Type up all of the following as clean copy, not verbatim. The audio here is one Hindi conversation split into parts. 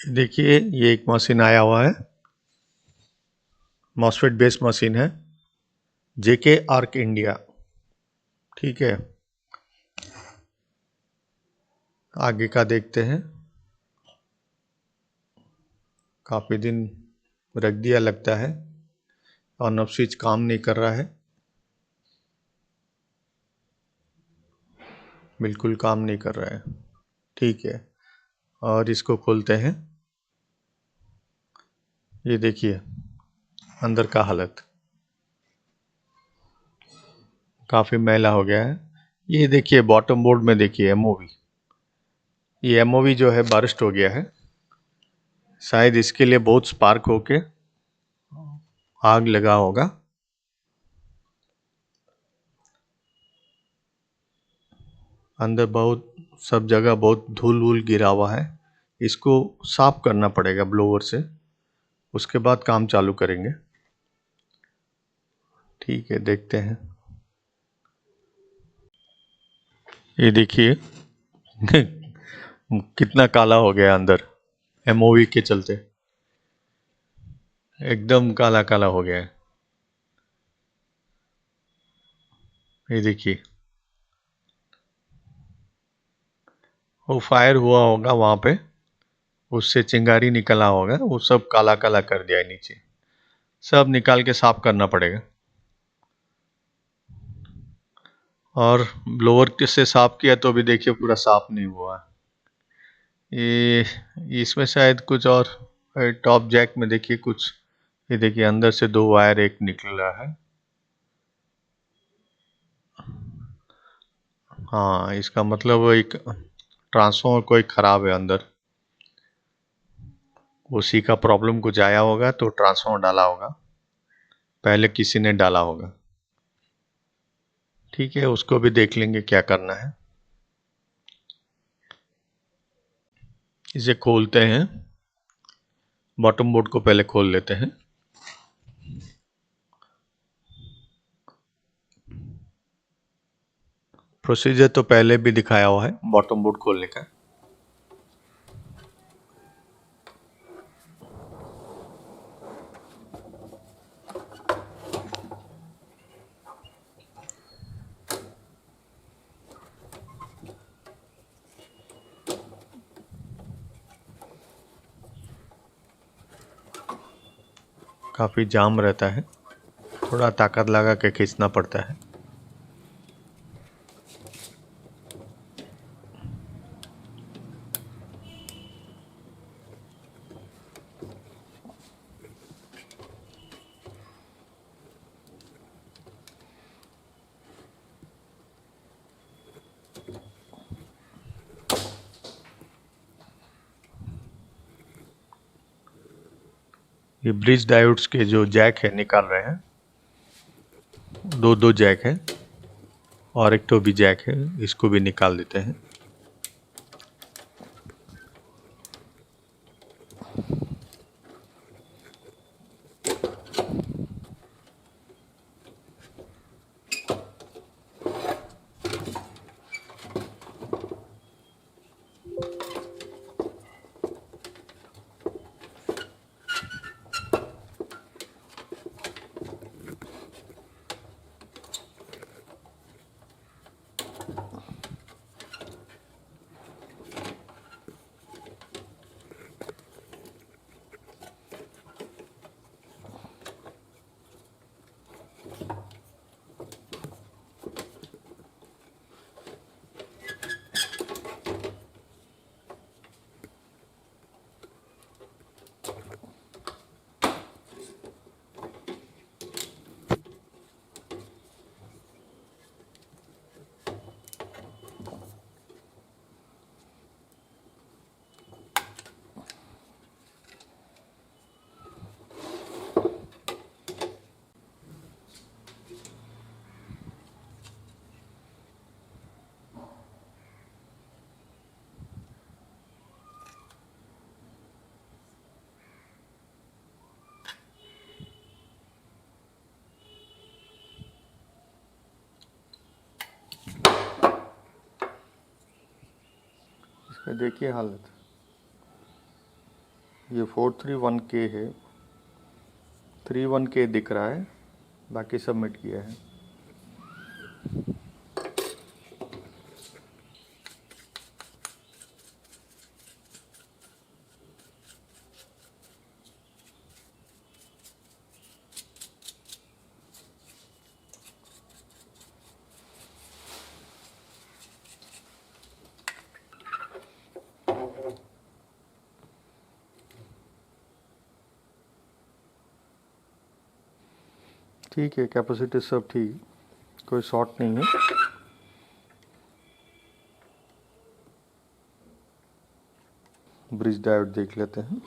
देखिए ये एक मशीन आया हुआ है, मॉसफेट बेस्ड मशीन है, जेके आर्क इंडिया। ठीक है, आगे का देखते हैं। काफ़ी दिन रख दिया लगता है, ऑन ऑफ स्विच काम नहीं कर रहा है, बिल्कुल काम नहीं कर रहा है। ठीक है, और इसको खोलते हैं। ये देखिए अंदर का हालत काफ़ी मैला हो गया है। ये देखिए बॉटम बोर्ड में देखिए एमओवी, ये एमओवी जो है बर्स्ट हो गया है, शायद इसके लिए बहुत स्पार्क होके आग लगा होगा। अंदर बहुत सब जगह बहुत धूल वूल गिरा हुआ है, इसको साफ करना पड़ेगा ब्लोअर से, उसके बाद काम चालू करेंगे। ठीक है, देखते हैं। ये देखिए कितना काला हो गया अंदर, एमओवी के चलते एकदम काला काला हो गया है। ये देखिए वो फायर हुआ होगा वहाँ पे, उससे चिंगारी निकला होगा, वो सब काला काला कर दिया है नीचे, सब निकाल के साफ करना पड़ेगा। और ब्लोअर से साफ किया तो भी देखिए पूरा साफ नहीं हुआ। ये इसमें शायद कुछ और टॉप जैक में देखिए कुछ, ये देखिए अंदर से दो वायर एक निकल रहा है। हाँ, इसका मतलब वो एक ट्रांसफॉर्मर कोई खराब है अंदर, उसी का प्रॉब्लम कुछ आया होगा तो ट्रांसफॉर्मर डाला होगा, पहले किसी ने डाला होगा। ठीक है, उसको भी देख लेंगे क्या करना है। इसे खोलते हैं, बॉटम बोर्ड को पहले खोल लेते हैं। प्रोसीजर तो पहले भी दिखाया हुआ है बॉटम बोर्ड खोलने का। काफ़ी जाम रहता है, थोड़ा ताकत लगा के खींचना पड़ता है। ये ब्रिज डायोड्स के जो जैक है निकाल रहे हैं, दो दो जैक है और एक तो भी जैक है, इसको भी निकाल देते हैं। इसका देखिए हालत, ये 431K है, 31K दिख रहा है, बाकी सबमिट किया है। ठीक है, कैपेसिटी सब ठीक, कोई शॉर्ट नहीं है। ब्रिज डायोड देख लेते हैं।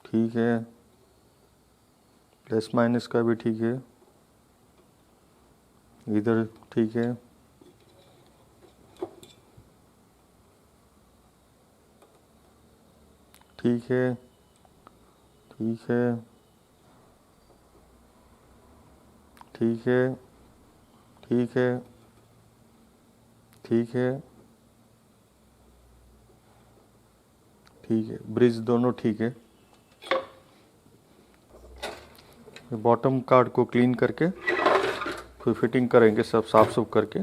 ठीक है, प्लस माइनस का भी ठीक है, इधर ठीक है। ठीक है, ठीक है, ठीक है, ठीक है, ठीक है, ठीक है, ब्रिज दोनों ठीक है। बॉटम कार्ड को क्लीन करके फिर फिटिंग करेंगे, सब साफ सुफ करके।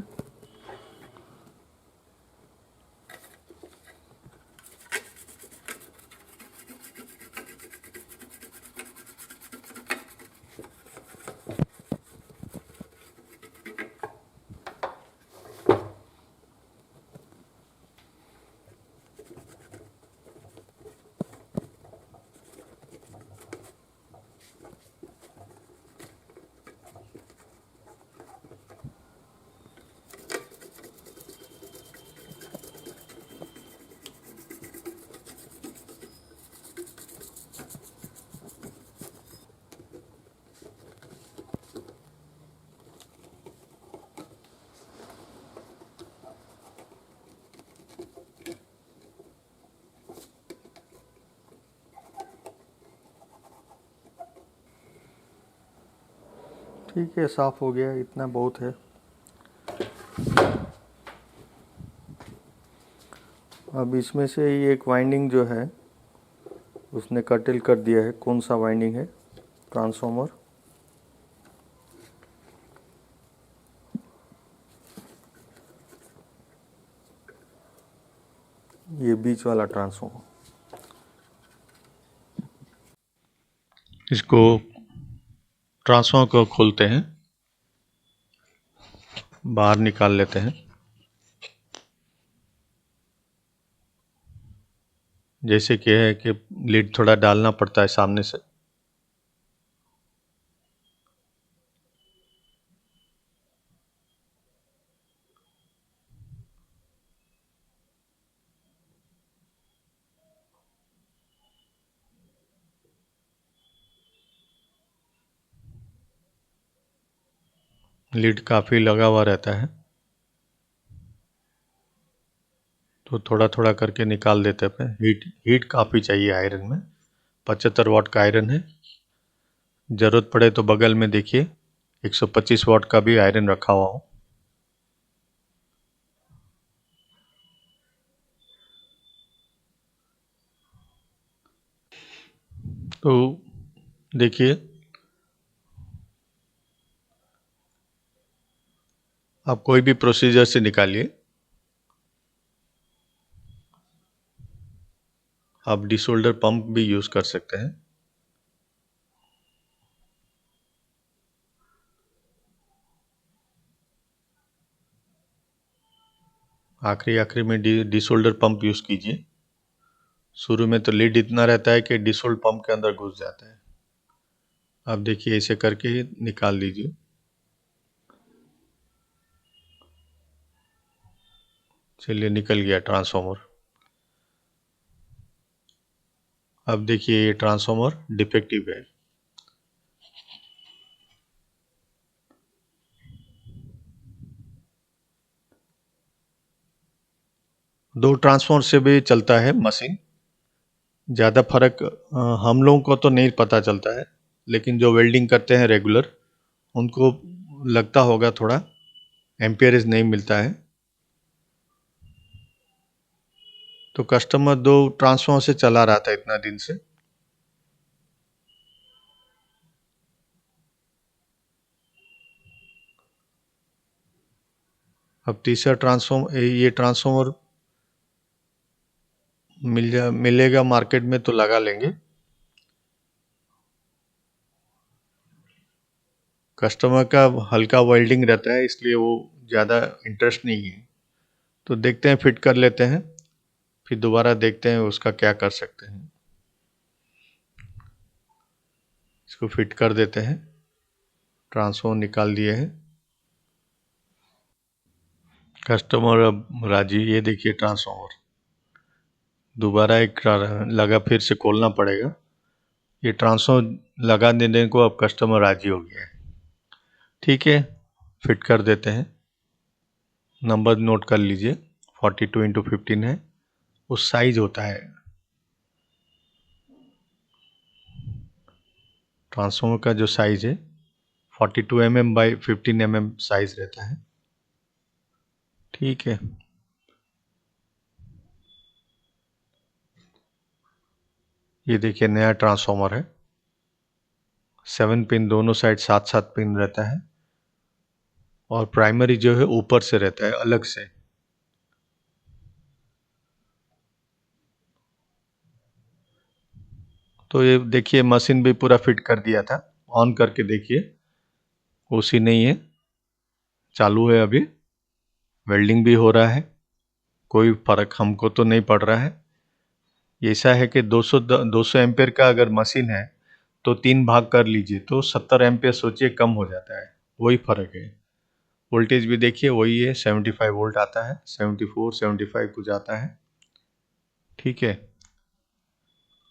ठीक है, साफ हो गया, इतना बहुत है। अब इसमें से ये एक वाइंडिंग जो है उसने कर्टेल कर दिया है। कौन सा वाइंडिंग है? ट्रांसफार्मर। ये बीच वाला ट्रांसफार्मर, इसको ट्रांसफार्मर को खोलते हैं, बाहर निकाल लेते हैं। जैसे कि है कि लीड थोड़ा डालना पड़ता है सामने से। लीड काफ़ी लगा हुआ रहता है, तो थोड़ा थोड़ा करके निकाल देते हैं। हीट काफ़ी चाहिए आयरन में। 75 वाट का आयरन है। ज़रूरत पड़े तो बगल में देखिए 125 वाट का भी आयरन रखा हुआ हो। तो देखिए, आप कोई भी प्रोसीजर से निकालिए, आप डिसोल्डर पंप भी यूज़ कर सकते हैं। आखिरी में डिसोल्डर पंप यूज़ कीजिए। शुरू में तो लीड इतना रहता है कि डिसोल्ड पंप के अंदर घुस जाता है। आप देखिए, ऐसे करके ही निकाल दीजिए। चलिए, निकल गया ट्रांसफार्मर। अब देखिए, ये ट्रांसफार्मर डिफेक्टिव है। दो ट्रांसफार्मर से भी चलता है मशीन। ज़्यादा फर्क हम लोगों को तो नहीं पता चलता है, लेकिन जो वेल्डिंग करते हैं रेगुलर, उनको लगता होगा थोड़ा एम्पियरेज नहीं मिलता है। तो कस्टमर दो ट्रांसफार्मर से चला रहा था इतना दिन से। अब तीसरा ट्रांसफार्मर, ये ट्रांसफार्मर मिलेगा मार्केट में तो लगा लेंगे। कस्टमर का हल्का वेल्डिंग रहता है, इसलिए वो ज़्यादा इंटरेस्ट नहीं है। तो देखते हैं, फिट कर लेते हैं, फिर दोबारा देखते हैं उसका क्या कर सकते हैं। इसको फिट कर देते हैं। ट्रांसफार्मर निकाल दिए हैं। कस्टमर अब राजी। ये देखिए ट्रांसफार्मर दोबारा एक लगा, फिर से खोलना पड़ेगा। ये ट्रांसफार्मर लगा देने को अब कस्टमर राजी हो गया है। ठीक है, फिट कर देते हैं। नंबर नोट कर लीजिए, 42x15 है, उस साइज होता है। ट्रांसफार्मर का जो साइज है 42 mm बाई 15 mm साइज रहता है। ठीक है, ये देखिए नया ट्रांसफार्मर है। 7 पिन दोनों साइड 7-7 पिन रहता है, और प्राइमरी जो है ऊपर से रहता है अलग से। तो ये देखिए, मशीन भी पूरा फिट कर दिया था। ऑन करके देखिए, ओसी नहीं है, चालू है अभी। वेल्डिंग भी हो रहा है, कोई फर्क हमको तो नहीं पड़ रहा है। ऐसा है कि 200 एम्पेयर का अगर मशीन है तो 3 भाग कर लीजिए तो 70 एम्पेयर सोचिए कम हो जाता है। वही फर्क है। वोल्टेज भी देखिए वही है, 75 वोल्ट आता है, 74 75 कुछ आता है। ठीक है,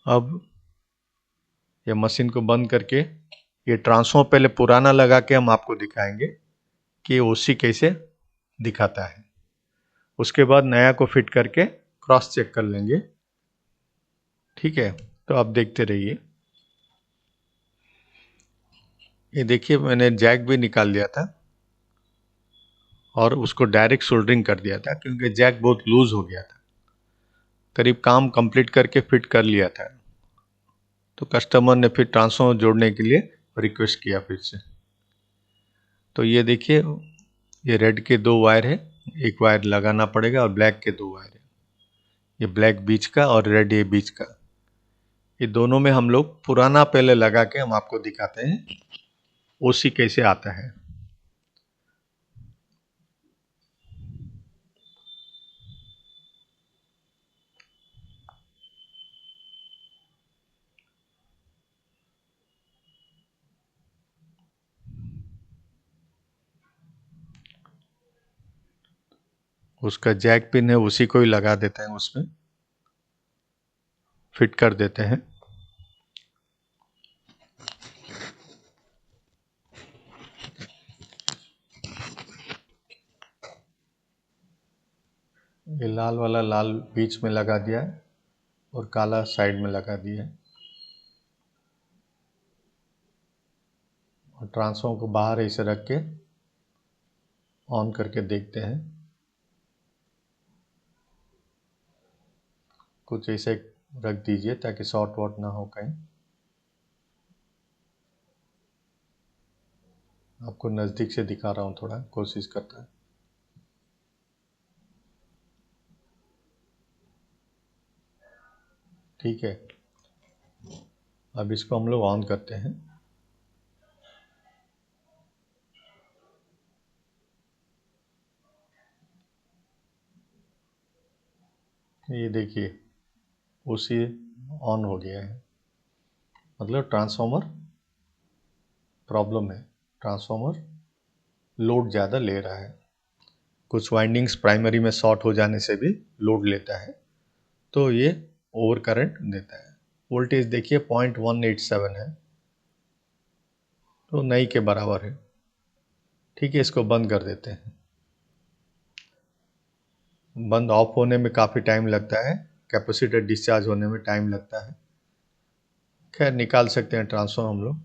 अब ये मशीन को बंद करके ये ट्रांसफार्मर पहले पुराना लगा के हम आपको दिखाएंगे कि ओसी कैसे दिखाता है। उसके बाद नया को फिट करके क्रॉस चेक कर लेंगे। ठीक है, तो आप देखते रहिए। ये देखिए, मैंने जैक भी निकाल दिया था और उसको डायरेक्ट सोल्डरिंग कर दिया था, क्योंकि जैक बहुत लूज हो गया था। करीब काम कंप्लीट करके फिट कर लिया था। तो कस्टमर ने फिर ट्रांसफार्मर जोड़ने के लिए रिक्वेस्ट किया फिर से। तो ये देखिए, ये रेड के 2 वायर है, एक वायर लगाना पड़ेगा, और ब्लैक के 2 वायर है। ये ब्लैक बीच का और रेड ये बीच का। ये दोनों में हम लोग पुराना पहले लगा के हम आपको दिखाते हैं ओसी कैसे आता है। उसका जैक पिन है, उसी को ही लगा देते हैं, उसमें फिट कर देते हैं। ये लाल वाला लाल बीच में लगा दिया है और काला साइड में लगा दिया है। और ट्रांसफार्मर को बाहर ऐसे रख के ऑन करके देखते हैं। कुछ ऐसे रख दीजिए ताकि शॉर्ट वॉट ना हो कहीं। आपको नज़दीक से दिखा रहा हूँ, थोड़ा कोशिश करता है। ठीक है, अब इसको हम लोग ऑन करते हैं। ये देखिए उसी ऑन हो गया है, मतलब ट्रांसफॉर्मर प्रॉब्लम है, ट्रांसफॉर्मर लोड ज़्यादा ले रहा है। कुछ वाइंडिंग्स प्राइमरी में शॉर्ट हो जाने से भी लोड लेता है, तो ये ओवर करंट देता है। वोल्टेज देखिए 0.187 है, तो नई के बराबर है। ठीक है, इसको बंद कर देते हैं। बंद ऑफ होने में काफ़ी टाइम लगता है, कैपेसिटर डिस्चार्ज होने में टाइम लगता है। खैर निकाल सकते हैं ट्रांसफॉर्मर हम लोग,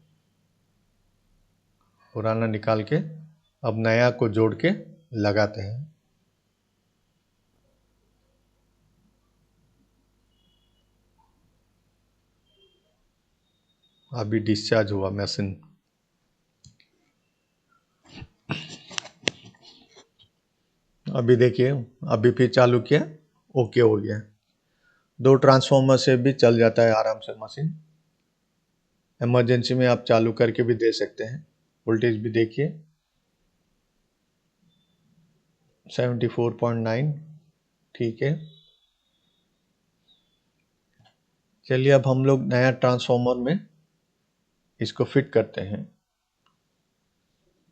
पुराना निकाल के अब नया को जोड़ के लगाते हैं। अभी डिस्चार्ज हुआ मशीन। अभी देखिए, अभी फिर चालू किया, ओके हो गया। 2 ट्रांसफॉर्मर से भी चल जाता है आराम से मशीन। इमरजेंसी में आप चालू करके भी दे सकते हैं। वोल्टेज भी देखिए 74.9। ठीक है, चलिए अब हम लोग नया ट्रांसफॉर्मर में इसको फिट करते हैं,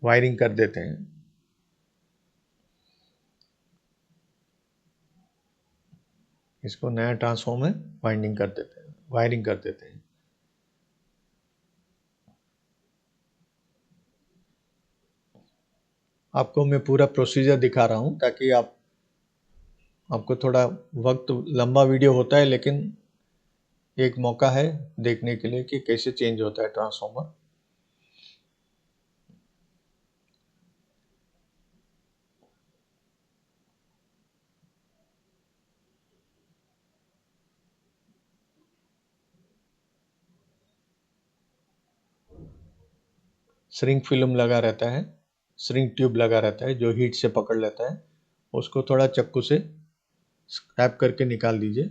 वायरिंग कर देते हैं। इसको नया ट्रांसफॉर्मर वाइंडिंग कर देते हैं, वायरिंग कर देते हैं। आपको मैं पूरा प्रोसीजर दिखा रहा हूँ ताकि आपको थोड़ा वक्त, लंबा वीडियो होता है लेकिन एक मौका है देखने के लिए कि कैसे चेंज होता है ट्रांसफॉर्मर। श्रिंक फिल्म लगा रहता है, श्रिंक ट्यूब लगा रहता है जो हीट से पकड़ लेता है। उसको थोड़ा चक्कू से स्क्रैप करके निकाल दीजिए।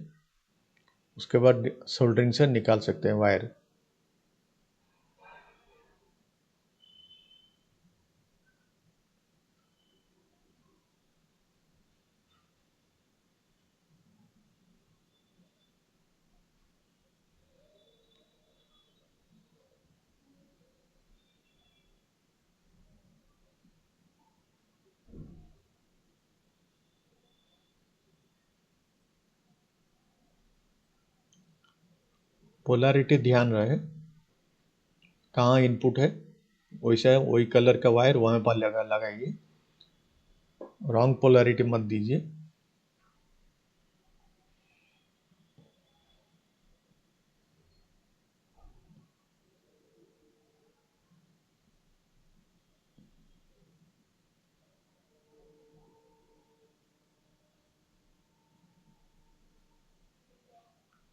उसके बाद सोल्डरिंग से निकाल सकते हैं वायर। पोलैरिटी ध्यान रहे, कहाँ इनपुट है वैसा है, वही कलर का वायर वहाँ पर लगाइए। रॉन्ग पोलैरिटी मत दीजिए।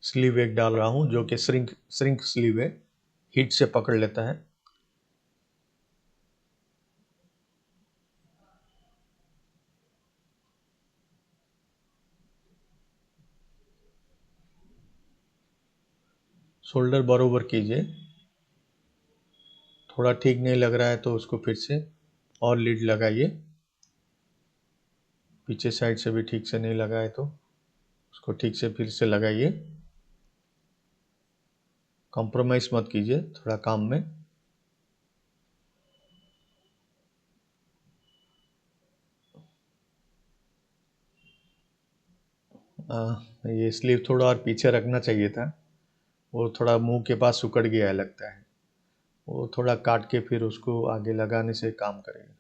स्लीव एक डाल रहा हूँ जो कि श्रिंक स्लीव है, हीट से पकड़ लेता है। शोल्डर बरोबर कीजिए। थोड़ा ठीक नहीं लग रहा है तो उसको फिर से और लीड लगाइए। पीछे साइड से भी ठीक से नहीं लगा है तो उसको ठीक से फिर से लगाइए। कॉम्प्रोमाइज़ मत कीजिए थोड़ा काम में। ये स्लीव थोड़ा और पीछे रखना चाहिए था, वो थोड़ा मुंह के पास सुकड़ गया है लगता है। वो थोड़ा काट के फिर उसको आगे लगाने से काम करेगा।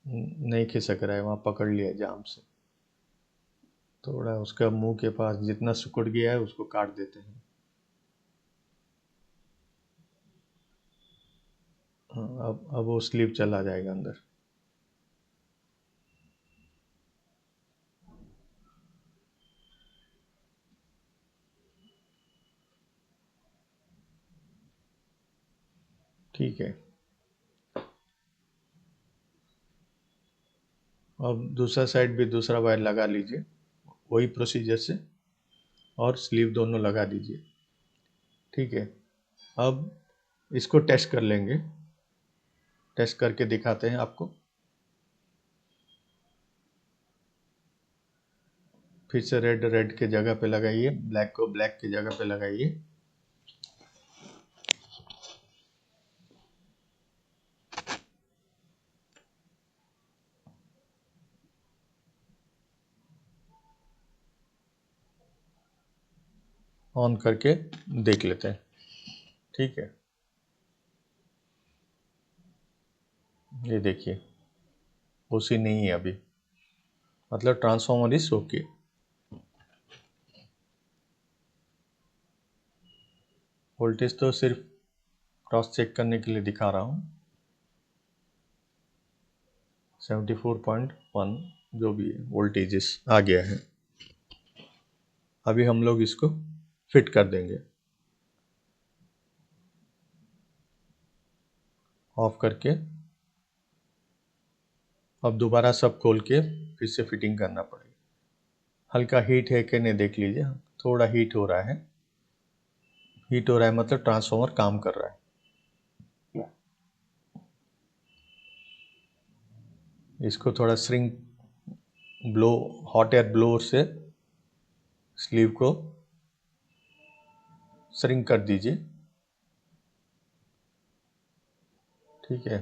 नहीं खिसक रहा है, वहाँ पकड़ लिया जाम से। थोड़ा उसका मुंह के पास जितना सिकुड़ गया है उसको काट देते हैं। हाँ, अब वो स्लीव चला जाएगा अंदर। ठीक है, अब दूसरा साइड भी दूसरा वायर लगा लीजिए वही प्रोसीजर से, और स्लीव दोनों लगा दीजिए। ठीक है, अब इसको टेस्ट कर लेंगे, टेस्ट करके दिखाते हैं आपको। फिर से रेड रेड के जगह पे लगाइए, ब्लैक को ब्लैक की जगह पे लगाइए। ऑन करके देख लेते हैं। ठीक है, ये देखिए उसी नहीं है अभी, मतलब ट्रांसफॉर्मर इज ओके। वोल्टेज तो सिर्फ क्रॉस चेक करने के लिए दिखा रहा हूँ। 74.1 जो भी है वोल्टेजेस आ गया है। अभी हम लोग इसको फिट कर देंगे, ऑफ करके। अब दोबारा सब खोल के फिर से फिटिंग करना पड़ेगा। हल्का हीट है कि नहीं देख लीजिए, थोड़ा हीट हो रहा है। हीट हो रहा है मतलब ट्रांसफॉर्मर काम कर रहा है। इसको थोड़ा shrink blow, hot air blower से स्लीव को श्रिंक कर दीजिए। ठीक है,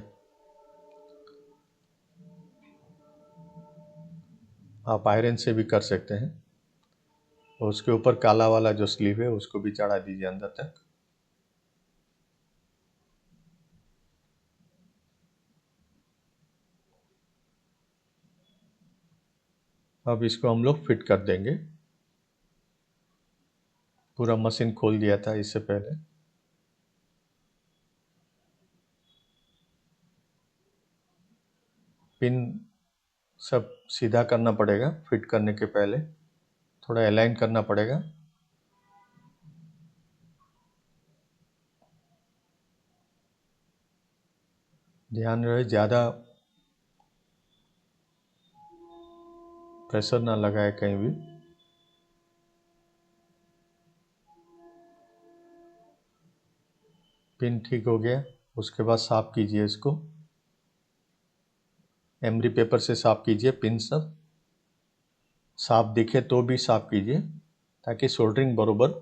आप आयरन से भी कर सकते हैं। और उसके ऊपर काला वाला जो स्लीव है उसको भी चढ़ा दीजिए अंदर तक। अब इसको हम लोग फिट कर देंगे। पूरा मशीन खोल दिया था इससे पहले। पिन सब सीधा करना पड़ेगा, फिट करने के पहले थोड़ा अलाइन करना पड़ेगा। ध्यान रहे ज़्यादा प्रेशर ना लगाए कहीं भी। पिन ठीक हो गया, उसके बाद साफ कीजिए इसको, एमरी पेपर से साफ कीजिए। पिन सब साफ दिखे तो भी साफ कीजिए ताकि सोल्डरिंग बरोबर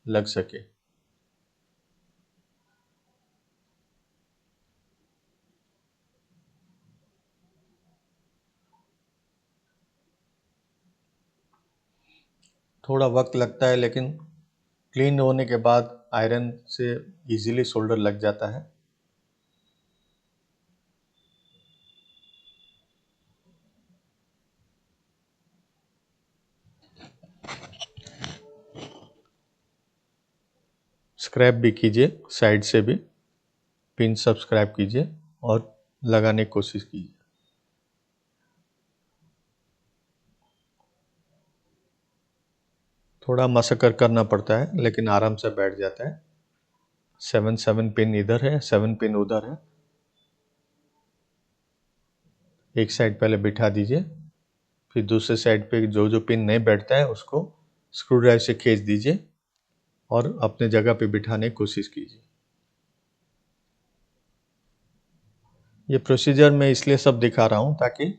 लग सके। थोड़ा वक्त लगता है लेकिन क्लीन होने के बाद आयरन से इजीली सोल्डर लग जाता है। स्क्रैप भी कीजिए, साइड से भी पिन सब स्क्रैप कीजिए और लगाने की कोशिश कीजिए। थोड़ा मशक्कत करना पड़ता है लेकिन आराम से बैठ जाता है। 7 पिन इधर है, 7 पिन उधर है। एक साइड पहले बिठा दीजिए, फिर दूसरे साइड पे जो जो पिन नहीं बैठता है उसको स्क्रू ड्राइवर से खींच दीजिए और अपने जगह पे बिठाने की कोशिश कीजिए। ये प्रोसीजर मैं इसलिए सब दिखा रहा हूँ ताकि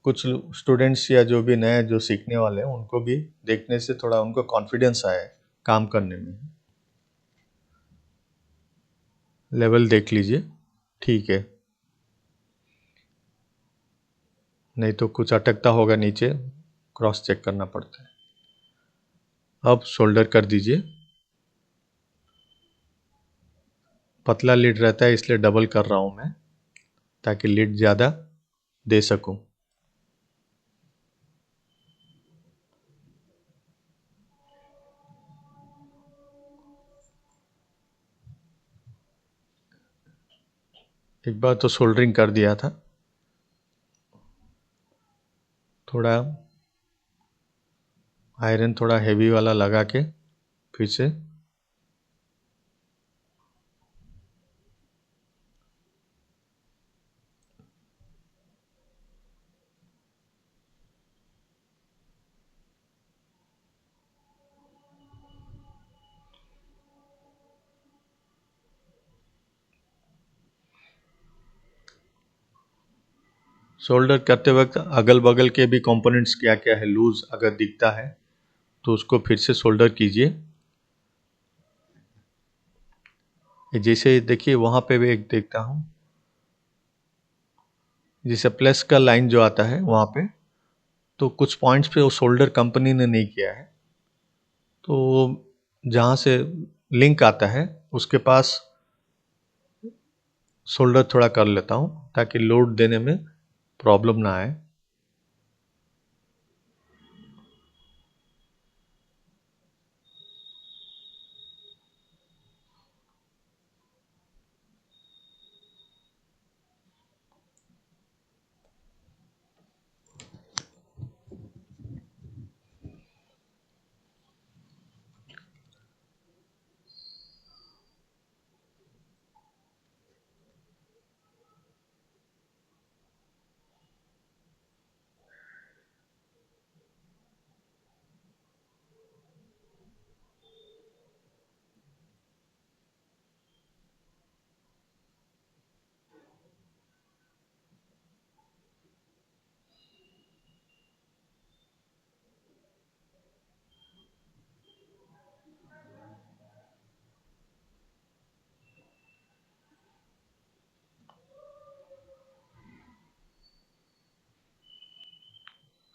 कुछ स्टूडेंट्स या जो भी नए जो सीखने वाले हैं उनको भी देखने से थोड़ा उनको कॉन्फिडेंस आए काम करने में। लेवल देख लीजिए, ठीक है, नहीं तो कुछ अटकता होगा नीचे, क्रॉस चेक करना पड़ता है। अब शोल्डर कर दीजिए। पतला लीड रहता है इसलिए डबल कर रहा हूँ मैं ताकि लीड ज़्यादा दे सकूँ। एक बार तो सोल्डरिंग कर दिया था, थोड़ा आयरन थोड़ा हेवी वाला लगा के फिर से सोल्डर करते वक्त अगल बगल के भी कंपोनेंट्स क्या क्या है लूज अगर दिखता है तो उसको फिर से सोल्डर कीजिए। जैसे देखिए वहाँ पे भी एक देखता हूँ, जैसे प्लस का लाइन जो आता है वहाँ पे, तो कुछ पॉइंट्स पे वो सोल्डर कंपनी ने नहीं किया है, तो जहाँ से लिंक आता है उसके पास सोल्डर थोड़ा कर लेता हूँ ताकि लोड देने में प्रॉब्लम ना आए।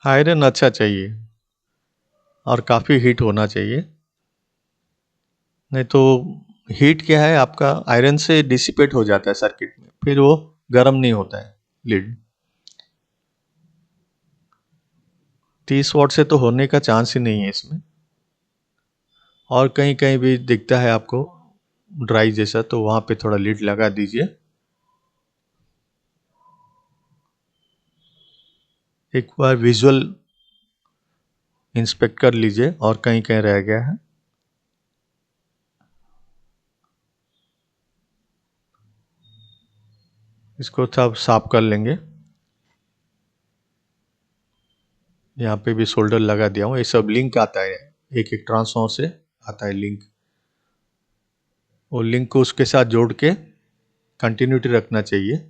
आयरन अच्छा चाहिए और काफ़ी हीट होना चाहिए, नहीं तो हीट क्या है आपका आयरन से डिसिपेट हो जाता है सर्किट में, फिर वो गर्म नहीं होता है लीड। 30 वाट से तो होने का चांस ही नहीं है इसमें, और कहीं कहीं भी दिखता है आपको ड्राई जैसा तो वहाँ पे थोड़ा लीड लगा दीजिए। एक बार विजुअल इंस्पेक्ट कर लीजिए और कहीं कहीं रह गया है। इसको सब साफ कर लेंगे। यहाँ पे भी सोल्डर लगा दिया हूँ, ये सब लिंक आता है, एक एक ट्रांसफॉर्मर से आता है लिंक, वो लिंक को उसके साथ जोड़ के कंटिन्यूटी रखना चाहिए।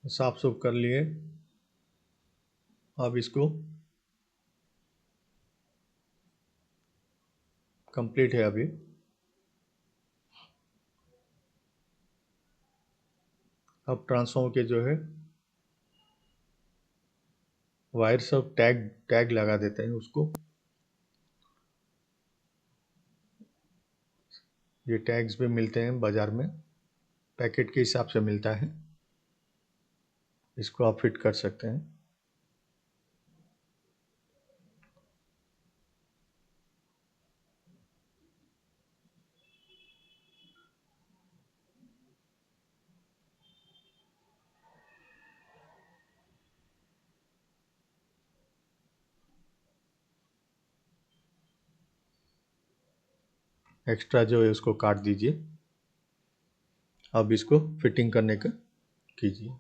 साफ सुफ कर लिए, अब इसको कंप्लीट है अभी। अब ट्रांसफॉर्मर के जो है वायर सब टैग टैग लगा देते हैं उसको। ये टैग्स भी मिलते हैं बाजार में, पैकेट के हिसाब से मिलता है, इसको आप फिट कर सकते हैं। एक्स्ट्रा जो है उसको काट दीजिए। अब इसको फिटिंग करने का कीजिए।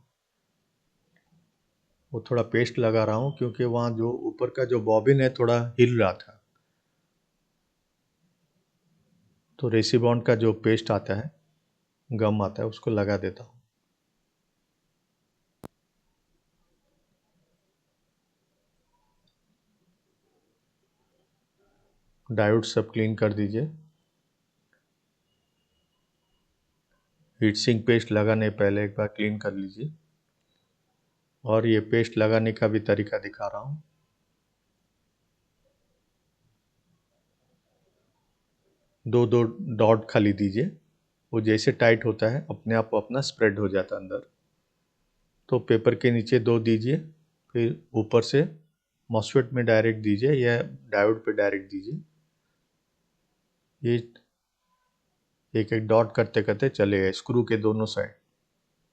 वो थोड़ा पेस्ट लगा रहा हूँ क्योंकि वहाँ जो ऊपर का जो बॉबिन है थोड़ा हिल रहा था, तो रेसिबॉन्ड का जो पेस्ट आता है, गम आता है, उसको लगा देता हूँ। डायोड सब क्लीन कर दीजिए। हीट सिंक पेस्ट लगाने पहले एक बार क्लीन कर लीजिए, और ये पेस्ट लगाने का भी तरीका दिखा रहा हूँ। दो दो डॉट खाली दीजिए, वो जैसे टाइट होता है अपने आप अपना स्प्रेड हो जाता है अंदर। तो पेपर के नीचे दो दीजिए, फिर ऊपर से मॉसफेट में डायरेक्ट दीजिए या डायोड पे डायरेक्ट दीजिए। ये एक एक डॉट करते करते चलेगा स्क्रू के दोनों साइड,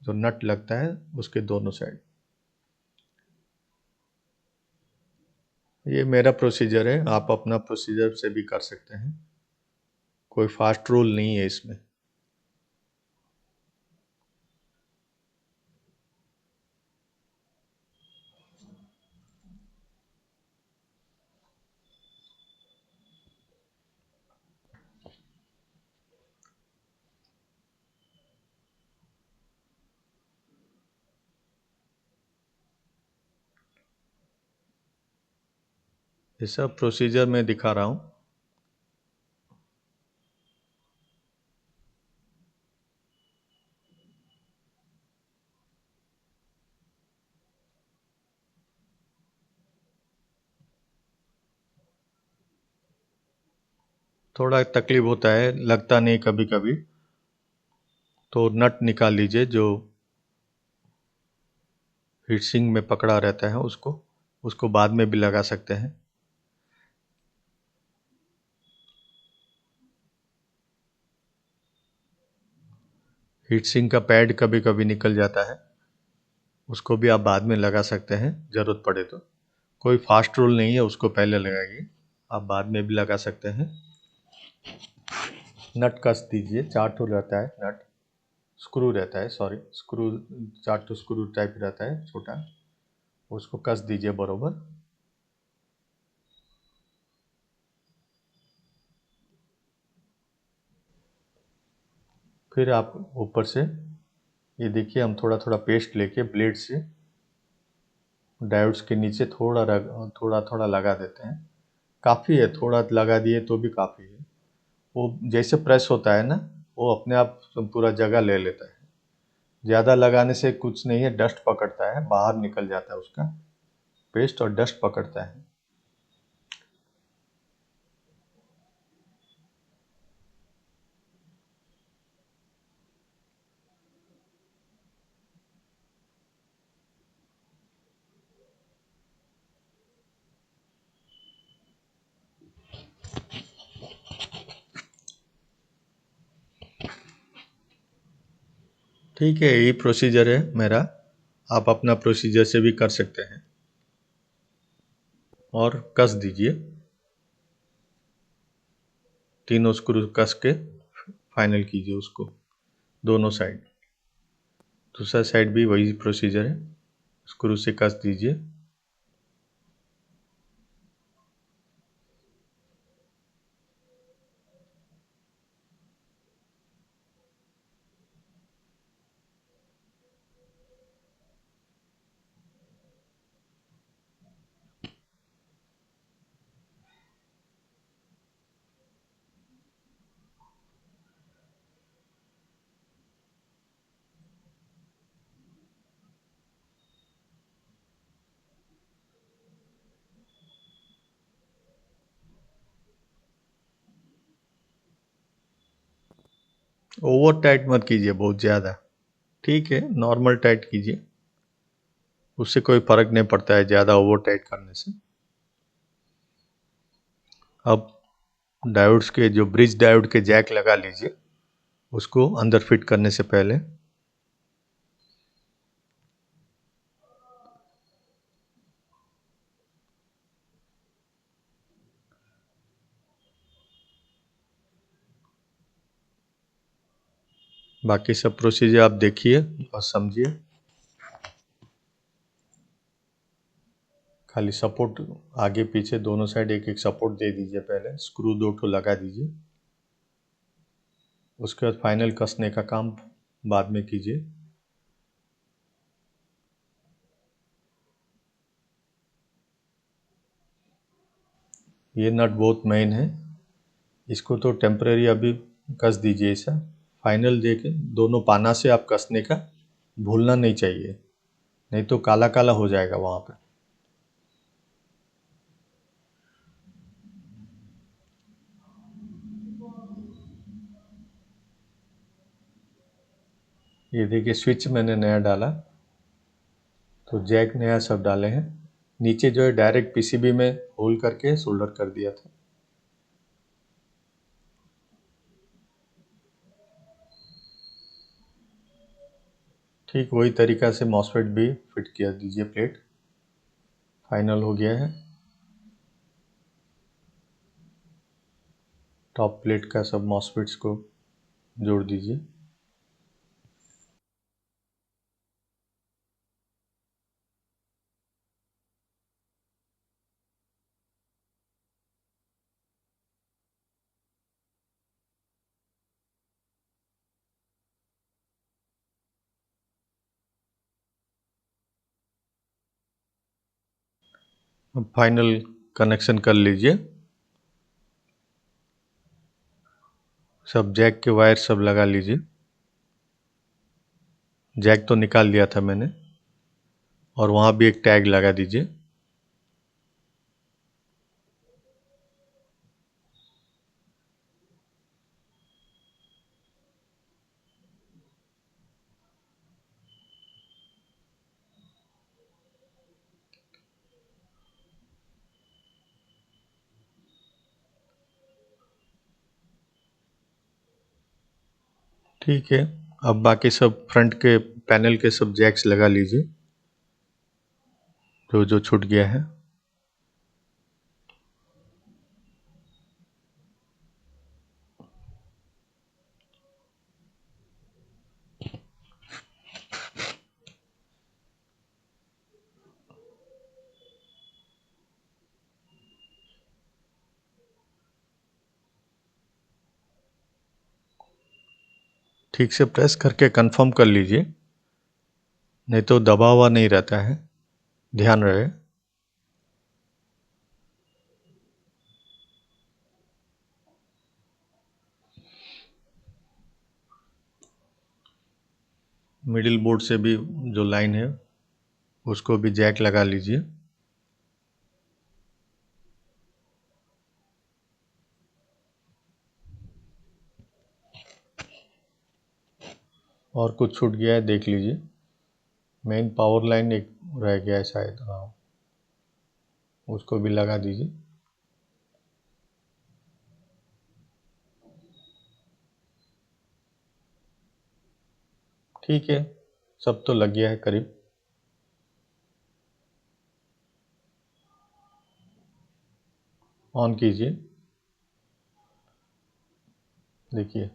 जो नट लगता है उसके दोनों साइड। ये मेरा प्रोसीजर है, आप अपना प्रोसीजर से भी कर सकते हैं, कोई फास्ट रूल नहीं है इसमें। ये सब प्रोसीजर मैं दिखा रहा हूँ। थोड़ा तकलीफ होता है, लगता नहीं कभी कभी, तो नट निकाल लीजिए जो हीटसिंक में पकड़ा रहता है, उसको बाद में भी लगा सकते हैं। हीटसिंक का पैड कभी कभी निकल जाता है, उसको भी आप बाद में लगा सकते हैं ज़रूरत पड़े तो। कोई फास्ट रूल नहीं है उसको पहले लगाइए, आप बाद में भी लगा सकते हैं। नट कस दीजिए, 4 ठो रहता है नट, स्क्रू रहता है, सॉरी स्क्रू, 4 ठो स्क्रू टाइप रहता है छोटा, उसको कस दीजिए बरोबर। फिर आप ऊपर से ये देखिए, हम थोड़ा थोड़ा पेस्ट लेके ब्लेड से डायोड्स के नीचे थोड़ा थोड़ा लगा देते हैं। काफ़ी है, थोड़ा लगा दिए तो भी काफ़ी है। वो जैसे प्रेस होता है ना, वो अपने आप पूरा जगह ले लेता है। ज़्यादा लगाने से कुछ नहीं है, डस्ट पकड़ता है, बाहर निकल जाता है उसका पेस्ट, और डस्ट पकड़ता है। ठीक है, यही प्रोसीजर है मेरा, आप अपना प्रोसीजर से भी कर सकते हैं। और कस दीजिए, तीनों स्क्रू कस के फाइनल कीजिए उसको, दोनों साइड। दूसरा साइड भी वही प्रोसीजर है, स्क्रू से कस दीजिए। ओवर टाइट मत कीजिए बहुत ज़्यादा, ठीक है, नॉर्मल टाइट कीजिए, उससे कोई फ़र्क नहीं पड़ता है ज़्यादा ओवर टाइट करने से। अब डायोड्स के जो ब्रिज डायोड के जैक लगा लीजिए, उसको अंदर फिट करने से पहले। बाकी सब प्रोसीजर आप देखिए और समझिए। खाली सपोर्ट आगे पीछे दोनों साइड एक एक सपोर्ट दे दीजिए, पहले स्क्रू 2 ठो लगा दीजिए, उसके बाद फाइनल कसने का काम बाद में कीजिए। ये नट बहुत मेन है, इसको तो टेम्परेरी अभी कस दीजिए ऐसा, फाइनल देके दोनों पाना से आप कसने का भूलना नहीं चाहिए, नहीं तो काला काला हो जाएगा वहाँ पे। ये देखिए, स्विच मैंने नया डाला, तो जैक नया सब डाले हैं। नीचे जो है डायरेक्ट पीसीबी में होल करके सोल्डर कर दिया था। ठीक वही तरीका से मॉसफेट भी फिट किया दीजिए, प्लेट फाइनल हो गया है। टॉप प्लेट का सब मॉसफेट्स को जोड़ दीजिए। अब फाइनल कनेक्शन कर लीजिए। सब जैक के वायर सब लगा लीजिए। जैक तो निकाल दिया था मैंने, और वहाँ भी एक टैग लगा दीजिए। ठीक है, अब बाकी सब फ्रंट के पैनल के सब जैक्स लगा लीजिए, जो जो छूट गया है। ठीक से प्रेस करके कंफर्म कर लीजिए, नहीं तो दबा हुआ नहीं रहता है, ध्यान रहे। मिडिल बोर्ड से भी जो लाइन है उसको भी जैक लगा लीजिए। और कुछ छूट गया है देख लीजिए। मेन पावर लाइन एक रह गया है शायद, हाँ, उसको भी लगा दीजिए। ठीक है, सब तो लग गया है करीब। ऑन कीजिए, देखिए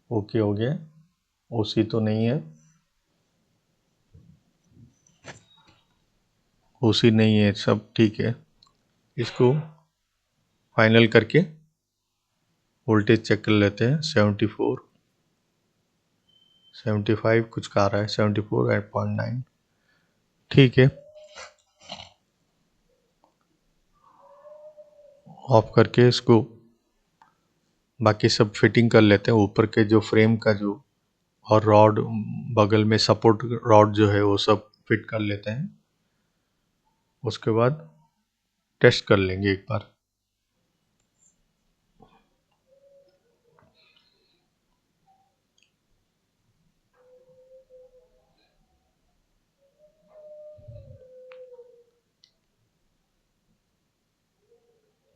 ओके हो गया। ओसी तो नहीं है, ओसी नहीं है, सब ठीक है। इसको फाइनल करके वोल्टेज चेक कर लेते हैं। 74, 75 कुछ का आ रहा है, 74.9। ठीक है, ऑफ करके इसको बाकी सब फिटिंग कर लेते हैं। ऊपर के जो फ्रेम का जो और रॉड, बगल में सपोर्ट रॉड जो है वो सब फिट कर लेते हैं। उसके बाद टेस्ट कर लेंगे एक बार।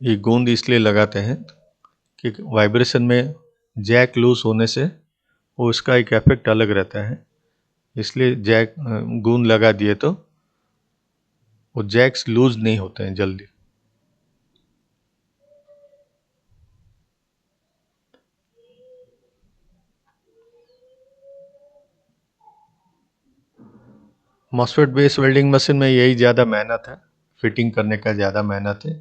ये गोंद इसलिए लगाते हैं कि वाइब्रेशन में जैक लूज होने से वो उसका एक इफेक्ट अलग रहता है, इसलिए जैक गोंद लगा दिए तो वो जैक्स लूज नहीं होते हैं जल्दी। मॉसफेट बेस वेल्डिंग मशीन में यही ज़्यादा मेहनत है, फिटिंग करने का ज़्यादा मेहनत है।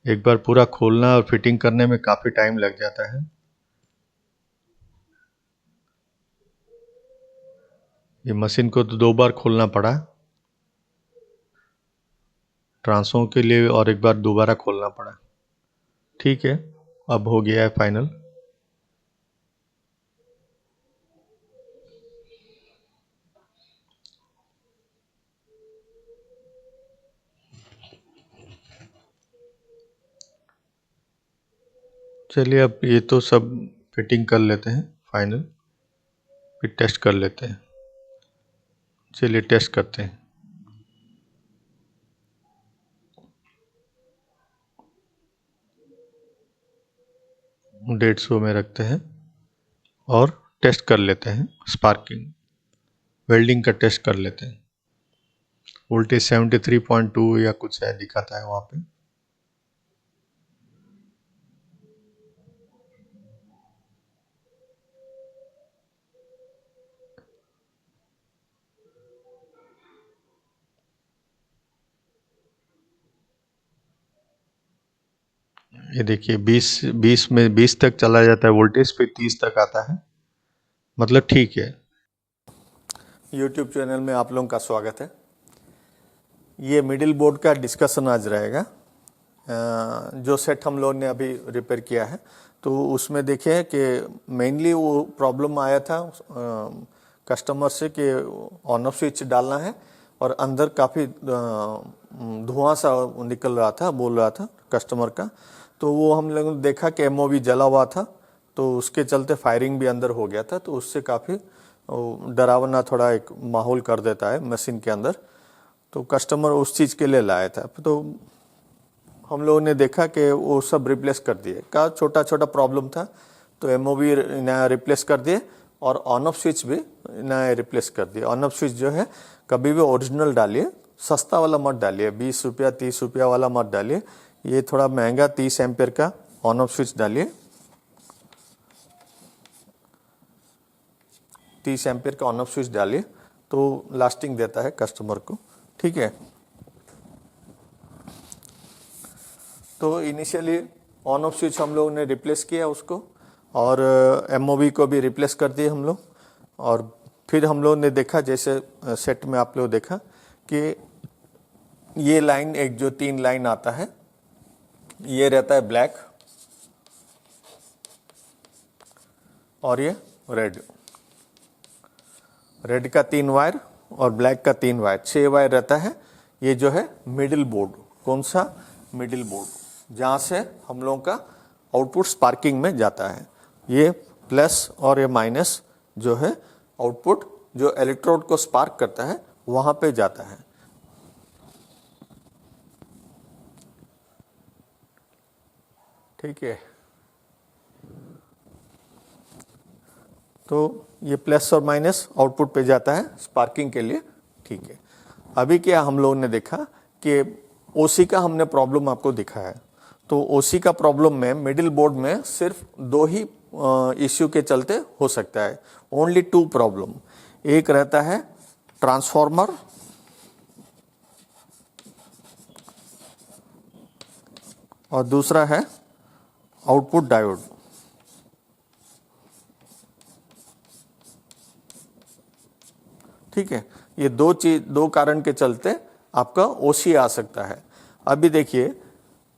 एक बार पूरा खोलना और फिटिंग करने में काफ़ी टाइम लग जाता है। ये मशीन को तो 2 बार खोलना पड़ा ट्रांसफॉर्मर के लिए, और एक बार दोबारा खोलना पड़ा। ठीक है, अब हो गया है फाइनल। चलिए अब ये तो सब फिटिंग कर लेते हैं फाइनल, फिर टेस्ट कर लेते हैं। चलिए टेस्ट करते हैं। 150 में रखते हैं और टेस्ट कर लेते हैं। स्पार्किंग वेल्डिंग का टेस्ट कर लेते हैं। वोल्टेज 73.2 या कुछ है दिखाता है वहाँ पे। ये देखिए 20 तक चला जाता है वोल्टेज, फिर 30 तक आता है, मतलब ठीक है। YouTube चैनल में आप लोगों का स्वागत है। ये मिडिल बोर्ड का डिस्कशन आज रहेगा। जो सेट हम लोगों ने अभी रिपेयर किया है तो उसमें देखिए कि मेनली वो प्रॉब्लम आया था कस्टमर से कि ऑन ऑफ स्विच डालना है और अंदर काफ़ी धुआं सा निकल रहा था, बोल रहा था कस्टमर का। तो वो हम लोगों ने देखा कि एमओवी जला हुआ था, तो उसके चलते फायरिंग भी अंदर हो गया था। तो उससे काफ़ी डरावना थोड़ा एक माहौल कर देता है मशीन के अंदर। तो कस्टमर उस चीज़ के लिए लाया था, तो हम लोगों ने देखा कि वो सब रिप्लेस कर दिए। का छोटा छोटा प्रॉब्लम था तो एमओवी नया रिप्लेस कर दिए और ऑन ऑफ स्विच भी नया रिप्लेस कर दिए। ऑन ऑफ स्विच जो है कभी भी ओरिजिनल डालिए, सस्ता वाला मत डालिए, 20 रुपया 30 रुपया वाला मत डालिए। ये थोड़ा महंगा 30 एम्पियर का ऑन ऑफ स्विच डालिए, 30 एम्पियर का ऑन ऑफ स्विच डालिए तो लास्टिंग देता है कस्टमर को। ठीक है, तो इनिशियली ऑन ऑफ स्विच हम लोगों ने रिप्लेस किया उसको और एमओवी को भी रिप्लेस कर दिए हम लोग। और फिर हम लोगों ने देखा, जैसे सेट में आप लोग देखा कि ये लाइन, एक जो 3 लाइन आता है, ये रहता है ब्लैक और ये रेड। रेड का 3 वायर और ब्लैक का 3 वायर, 6 वायर रहता है। ये जो है मिडिल बोर्ड, कौन सा मिडिल बोर्ड, जहाँ से हम लोगों का आउटपुट स्पार्किंग में जाता है। ये प्लस और ये माइनस जो है आउटपुट जो इलेक्ट्रोड को स्पार्क करता है वहाँ पे जाता है। ठीक है, तो ये प्लस और माइनस आउटपुट पे जाता है स्पार्किंग के लिए। ठीक है, अभी क्या हम लोगों ने देखा कि ओसी का हमने प्रॉब्लम आपको दिखाया है। तो ओसी का प्रॉब्लम में मिडिल बोर्ड में सिर्फ 2 ही इश्यू के चलते हो सकता है, ओनली 2 प्रॉब्लम। एक रहता है ट्रांसफॉर्मर और दूसरा है आउटपुट डायोड। ठीक है, ये 2 कारण के चलते आपका ओसी आ सकता है। अभी देखिए,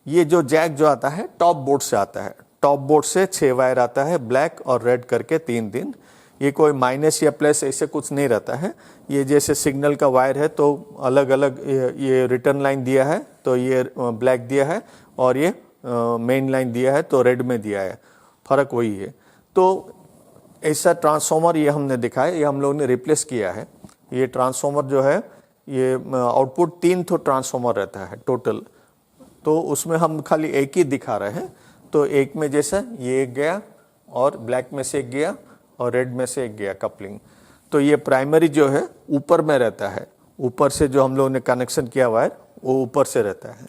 ये जो जैक जो आता है टॉप बोर्ड से आता है। टॉप बोर्ड से 6 वायर आता है, ब्लैक और रेड करके 3 ये कोई माइनस या प्लस ऐसे कुछ नहीं रहता है। ये जैसे सिग्नल का वायर है तो अलग अलग ये रिटर्न लाइन दिया है तो ये ब्लैक दिया है, और ये मेन लाइन दिया है तो रेड में दिया है, फर्क वही है। तो ऐसा ट्रांसफॉर्मर ये हमने दिखाया, ये हम लोगों ने रिप्लेस किया है। ये ट्रांसफॉर्मर जो है, ये आउटपुट 3 तो ट्रांसफॉर्मर रहता है टोटल, तो उसमें हम खाली एक ही दिखा रहे हैं। तो एक में जैसा ये एक गया और ब्लैक में से एक गया और रेड में से एक गया कपलिंग। तो ये प्राइमरी जो है ऊपर में रहता है, ऊपर से जो हम लोगों ने कनेक्शन किया वायर वो ऊपर से रहता है।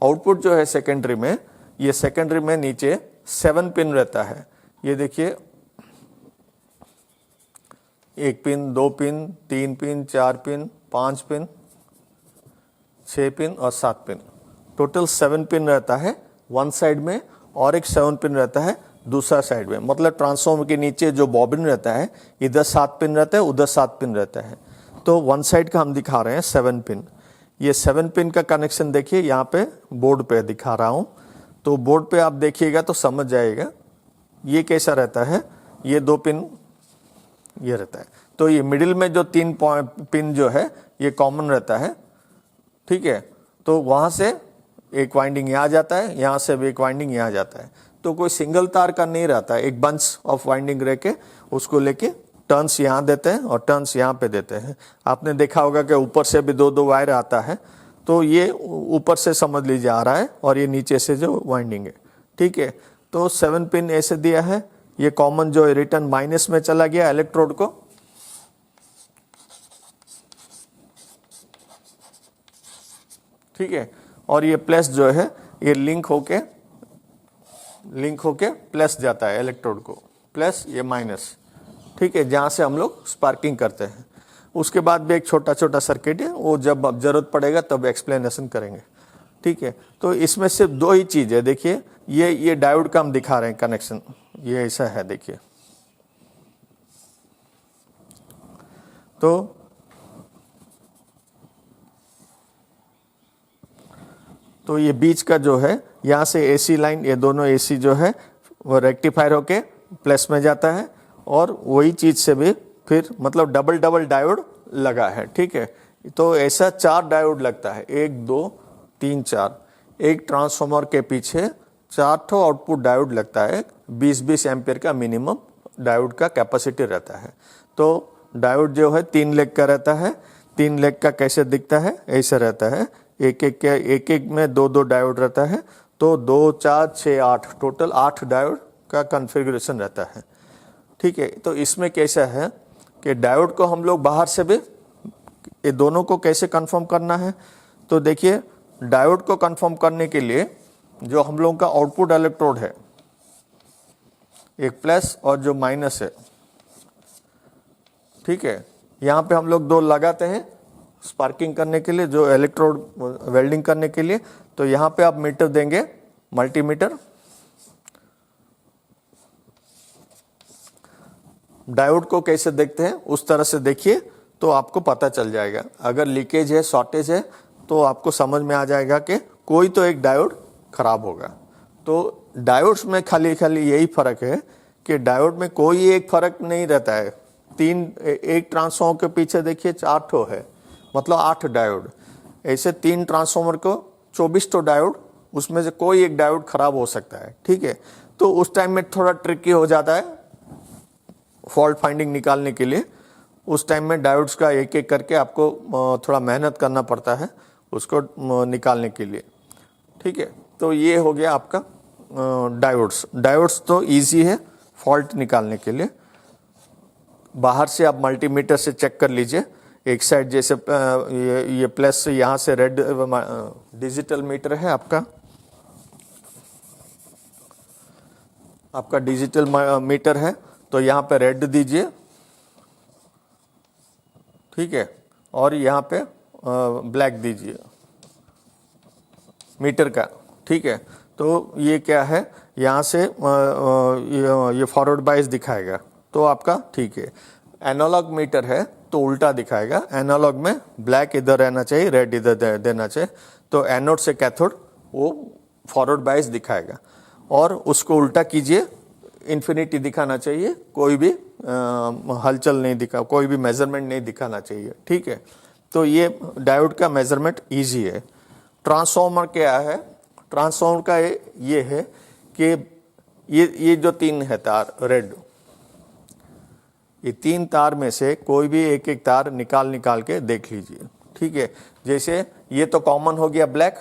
आउटपुट जो है सेकेंडरी में, ये सेकेंडरी में नीचे 7 पिन रहता है। ये देखिए, 1 pin, 2 pin, 3 pin, 4 pin, 5 pin, 6 pin और 7 पिन, टोटल 7 पिन रहता है वन साइड में और एक 7 पिन रहता है दूसरा साइड में। मतलब ट्रांसफॉर्मर के नीचे जो बॉबिन रहता है, इधर 7 पिन रहता है, उधर 7 पिन रहता है। तो वन साइड का हम दिखा रहे हैं 7 पिन। ये 7 पिन का कनेक्शन देखिए यहाँ पे बोर्ड पे दिखा रहा हूँ। तो बोर्ड पे आप देखिएगा तो समझ जाएगा ये कैसा रहता है। ये 2 पिन ये रहता है, तो ये मिडिल में जो 3 पिन जो है ये कॉमन रहता है। ठीक है, तो वहाँ से एक वाइंडिंग यहाँ जाता है, यहाँ से भी एक वाइंडिंग यहाँ जाता है। तो कोई सिंगल तार का नहीं रहता है, एक बंच ऑफ वाइंडिंग रह के उसको लेके टर्न्स यहाँ देते हैं और टर्न्स यहाँ पे देते हैं। आपने देखा होगा कि ऊपर से भी 2 वायर आता है, तो ये ऊपर से समझ लीजिए आ रहा है और ये नीचे से जो वाइंडिंग है। ठीक है, तो 7 पिन ऐसे दिया है। ये कॉमन जो रिटर्न माइनस में चला गया इलेक्ट्रोड को, ठीक है, और ये प्लस जो है ये लिंक होके प्लस जाता है इलेक्ट्रोड को, प्लस ये माइनस। ठीक है, जहाँ से हम लोग स्पार्किंग करते हैं। उसके बाद भी एक छोटा छोटा सर्किट है, वो जब अब जरूरत पड़ेगा तब एक्सप्लेनेशन करेंगे। ठीक है, तो इसमें सिर्फ 2 ही चीज़ है। देखिए, ये डायोड का हम दिखा रहे हैं कनेक्शन, ये ऐसा है। देखिए, तो तो ये बीच का जो है यहाँ से AC लाइन, ये दोनों AC जो है वो रेक्टिफायर होके प्लस में जाता है, और वही चीज़ से भी फिर मतलब डबल डायोड लगा है, ठीक है। तो ऐसा 4 डायोड लगता है, 1 2 3 4, एक ट्रांसफार्मर के पीछे 4 ठो आउटपुट डायोड लगता है। 20-20 एम्पियर का मिनिमम डायोड का कैपेसिटी रहता है। तो डायोड जो है 3 लेग का रहता है। 3 लेग का कैसे दिखता है, ऐसा रहता है, एक में 2 डायोड रहता है। तो 2 4 6 8 टोटल 8 डायोड का कॉन्फ़िगरेशन रहता है, ठीक है। तो इसमें कैसा है कि डायोड को हम लोग बाहर से भी ये दोनों को कैसे कंफर्म करना है, तो देखिए डायोड को कंफर्म करने के लिए जो हम लोगों का आउटपुट इलेक्ट्रोड है, एक प्लस और जो माइनस है, ठीक है, यहाँ पे हम लोग 2 लगाते हैं स्पार्किंग करने के लिए, जो इलेक्ट्रोड वेल्डिंग करने के लिए। तो यहाँ पे आप मीटर देंगे, मल्टीमीटर। डायोड को कैसे देखते हैं उस तरह से देखिए तो आपको पता चल जाएगा। अगर लीकेज है, शॉर्टेज है, तो आपको समझ में आ जाएगा कि कोई तो एक डायोड खराब होगा। तो डायोड्स में खाली यही फर्क है कि डायोड में कोई एक फर्क नहीं रहता है। एक ट्रांसफार्मर के पीछे देखिए 4 ठो है, मतलब 8 डायोड। ऐसे 3 ट्रांसफार्मर को 24 ठो डायोड, उसमें से कोई एक डायोड खराब हो सकता है, ठीक है। तो उस टाइम में थोड़ा ट्रिकी हो जाता है फॉल्ट फाइंडिंग निकालने के लिए। उस टाइम में डायोड्स का एक एक करके आपको थोड़ा मेहनत करना पड़ता है उसको निकालने के लिए, ठीक है। तो ये हो गया आपका डायोड्स तो इजी है फॉल्ट निकालने के लिए। बाहर से आप मल्टीमीटर से चेक कर लीजिए। एक साइड जैसे ये प्लस से यहाँ से रेड डिजिटल मीटर है आपका डिजिटल मीटर है, तो यहाँ पे रेड दीजिए, ठीक है, और यहाँ पे ब्लैक दीजिए मीटर का, ठीक है। तो ये क्या है, यहाँ से ये फॉरवर्ड बायस दिखाएगा, तो आपका ठीक है। एनालॉग मीटर है तो उल्टा दिखाएगा। एनालॉग में ब्लैक इधर रहना चाहिए, रेड इधर देना चाहिए। तो एनोड से कैथोड वो फॉरवर्ड बायस दिखाएगा, और उसको उल्टा कीजिए, इन्फिनिटी दिखाना चाहिए, कोई भी हलचल नहीं दिखा, कोई भी मेजरमेंट नहीं दिखाना चाहिए, ठीक है। तो ये डायोड का मेजरमेंट इजी है। ट्रांसफार्मर क्या है, ट्रांसफार्मर का ये है कि ये जो 3 है तार रेड, ये 3 तार में से कोई भी एक एक तार निकाल के देख लीजिए, ठीक है। जैसे ये तो कॉमन हो गया ब्लैक,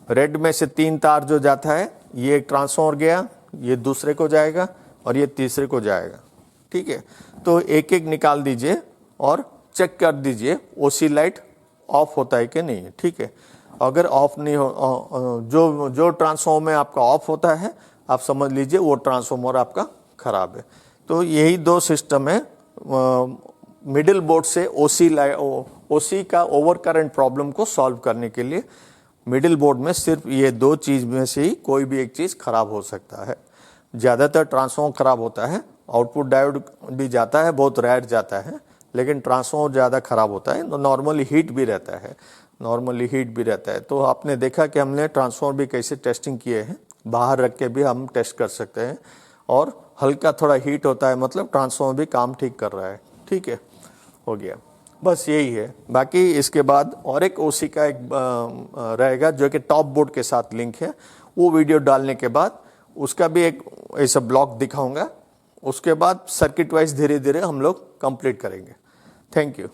रेड में से 3 तार जो जाता है, ये एक ट्रांसफार्मर गया, ये दूसरे को जाएगा और ये तीसरे को जाएगा, ठीक है। तो एक एक निकाल दीजिए और चेक कर दीजिए ओसी लाइट ऑफ होता है कि नहीं है, ठीक है। अगर ऑफ नहीं हो, जो ट्रांसफार्मर में आपका ऑफ होता है, आप समझ लीजिए वो ट्रांसफार्मर आपका खराब है। तो यही 2 सिस्टम है मिडिल बोर्ड से ओसी का ओवर करंट प्रॉब्लम को सॉल्व करने के लिए। मिडिल बोर्ड में सिर्फ ये 2 चीज में से ही कोई भी एक चीज खराब हो सकता है। ज़्यादातर ट्रांसफार्मर खराब होता है, आउटपुट डायोड भी जाता है, बहुत रेयर जाता है, लेकिन ट्रांसफार्मर ज़्यादा खराब होता है। नॉर्मली हीट भी रहता है, तो आपने देखा कि हमने ट्रांसफार्मर भी कैसे टेस्टिंग किए हैं, बाहर रख के भी हम टेस्ट कर सकते हैं, और हल्का थोड़ा हीट होता है, मतलब ट्रांसफार्मर भी काम ठीक कर रहा है, ठीक है, हो गया। बस यही है। बाकी इसके बाद और एक ओसी का एक रहेगा जो कि टॉप बोर्ड के साथ लिंक है, वो वीडियो डालने के बाद उसका भी एक ऐसा ब्लॉक दिखाऊंगा। उसके बाद सर्किट वाइज धीरे धीरे हम लोग कंप्लीट करेंगे। Thank you.